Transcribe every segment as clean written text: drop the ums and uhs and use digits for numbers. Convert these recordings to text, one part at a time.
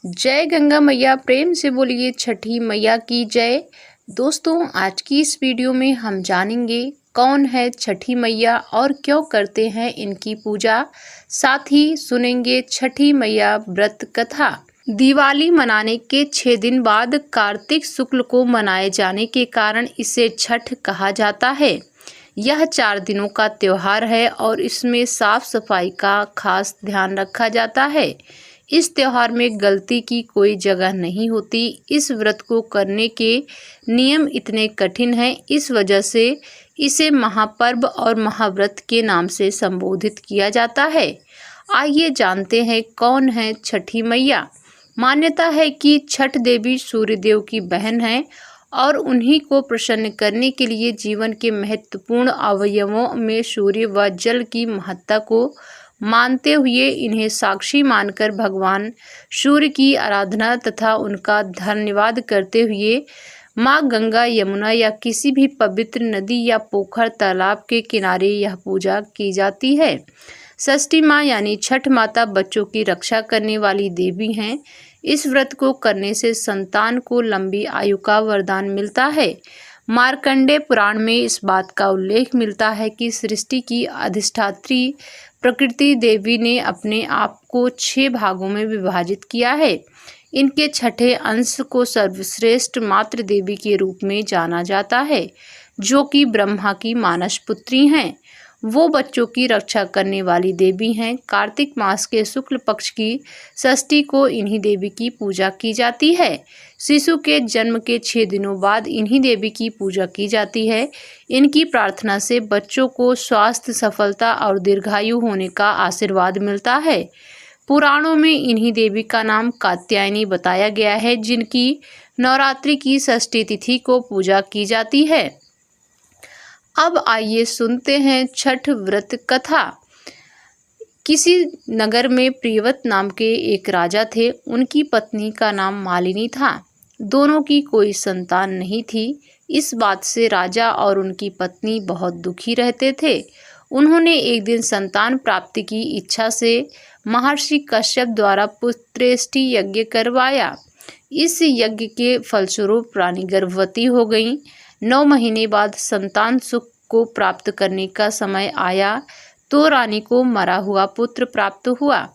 जय गंगा मैया, प्रेम से बोलिए छठी मैया की जय। दोस्तों, आज की इस वीडियो में हम जानेंगे कौन है छठी मैया और क्यों करते हैं इनकी पूजा। साथ ही सुनेंगे छठी मैया व्रत कथा। दिवाली मनाने के 6 दिन बाद कार्तिक शुक्ल को मनाए जाने के कारण इसे छठ कहा जाता है। यह 4 दिनों का त्योहार है और इसमें साफ सफाई का खास ध्यान रखा जाता है। इस त्योहार में गलती की कोई जगह नहीं होती। इस व्रत को करने के नियम इतने कठिन हैं, इस वजह से इसे महापर्व और महाव्रत के नाम से संबोधित किया जाता है। आइए जानते हैं कौन है छठी मैया। मान्यता है कि छठ देवी सूर्यदेव की बहन है और उन्हीं को प्रसन्न करने के लिए जीवन के महत्वपूर्ण अवयवों में सूर्य व जल की महत्ता को मानते हुए इन्हें साक्षी मानकर भगवान सूर्य की आराधना तथा उनका धन्यवाद करते हुए माँ गंगा, यमुना या किसी भी पवित्र नदी या पोखर तालाब के किनारे यह पूजा की जाती है। षष्ठी माँ यानी छठ माता बच्चों की रक्षा करने वाली देवी हैं। इस व्रत को करने से संतान को लंबी आयु का वरदान मिलता है। मार्कंडेय पुराण में इस बात का उल्लेख मिलता है कि सृष्टि की अधिष्ठात्री प्रकृति देवी ने अपने आप को 6 भागों में विभाजित किया है। इनके छठे अंश को सर्वश्रेष्ठ मातृ देवी के रूप में जाना जाता है, जो कि ब्रह्मा की मानस पुत्री हैं। वो बच्चों की रक्षा करने वाली देवी हैं। कार्तिक मास के शुक्ल पक्ष की षष्ठी को इन्हीं देवी की पूजा की जाती है। शिशु के जन्म के 6 दिनों बाद इन्हीं देवी की पूजा की जाती है। इनकी प्रार्थना से बच्चों को स्वास्थ्य, सफलता और दीर्घायु होने का आशीर्वाद मिलता है। पुराणों में इन्हीं देवी का नाम कात्यायनी बताया गया है, जिनकी नवरात्रि की षष्ठी तिथि को पूजा की जाती है। अब आइए सुनते हैं छठ व्रत कथा। किसी नगर में प्रियव्रत नाम के एक राजा थे। उनकी पत्नी का नाम मालिनी था। दोनों की कोई संतान नहीं थी। इस बात से राजा और उनकी पत्नी बहुत दुखी रहते थे। उन्होंने एक दिन संतान प्राप्ति की इच्छा से महर्षि कश्यप द्वारा पुत्रेष्टि यज्ञ करवाया। इस यज्ञ के फलस्वरूप रानी गर्भवती हो गई। 9 महीने बाद संतान सुख को प्राप्त करने का समय आया तो रानी को मरा हुआ पुत्र प्राप्त हुआ।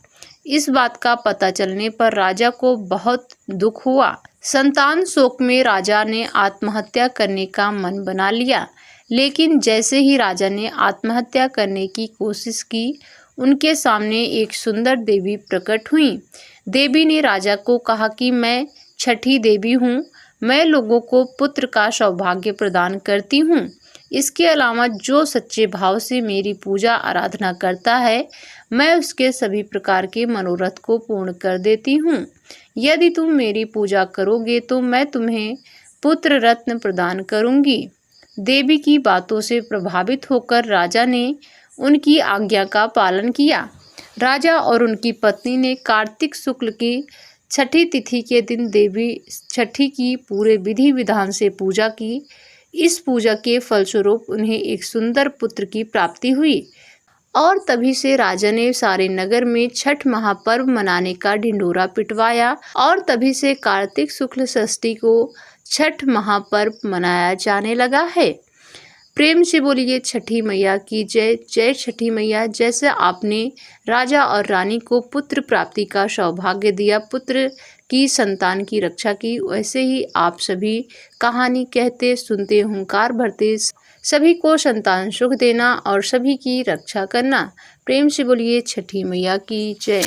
इस बात का पता चलने पर राजा को बहुत दुख हुआ। संतान शोक में राजा ने आत्महत्या करने का मन बना लिया। लेकिन जैसे ही राजा ने आत्महत्या करने की कोशिश की, उनके सामने एक सुंदर देवी प्रकट हुई। देवी ने राजा को कहा कि मैं छठी देवी हूँ। मैं लोगों को पुत्र का सौभाग्य प्रदान करती हूँ। इसके अलावा जो सच्चे भाव से मेरी पूजा आराधना करता है, मैं उसके सभी प्रकार के मनोरथ को पूर्ण कर देती हूँ। यदि तुम मेरी पूजा करोगे तो मैं तुम्हें पुत्र रत्न प्रदान करूँगी। देवी की बातों से प्रभावित होकर राजा ने उनकी आज्ञा का पालन किया। राजा और उनकी पत्नी ने कार्तिक शुक्ल की छठी तिथि के दिन देवी छठी की पूरे विधि विधान से पूजा की। इस पूजा के फलस्वरूप उन्हें एक सुंदर पुत्र की प्राप्ति हुई और तभी से राजा ने सारे नगर में छठ महापर्व मनाने का ढिंढोरा पिटवाया और तभी से कार्तिक शुक्ल षष्ठी को छठ महापर्व मनाया जाने लगा है। प्रेम से बोलिए छठी मैया की जय। जय छठी मैया। जैसे आपने राजा और रानी को पुत्र प्राप्ति का सौभाग्य दिया, पुत्र की संतान की रक्षा की, वैसे ही आप सभी कहानी कहते, सुनते, हुंकार भरते, सभी को संतान सुख देना और सभी की रक्षा करना। प्रेम से बोलिए छठी मैया की जय।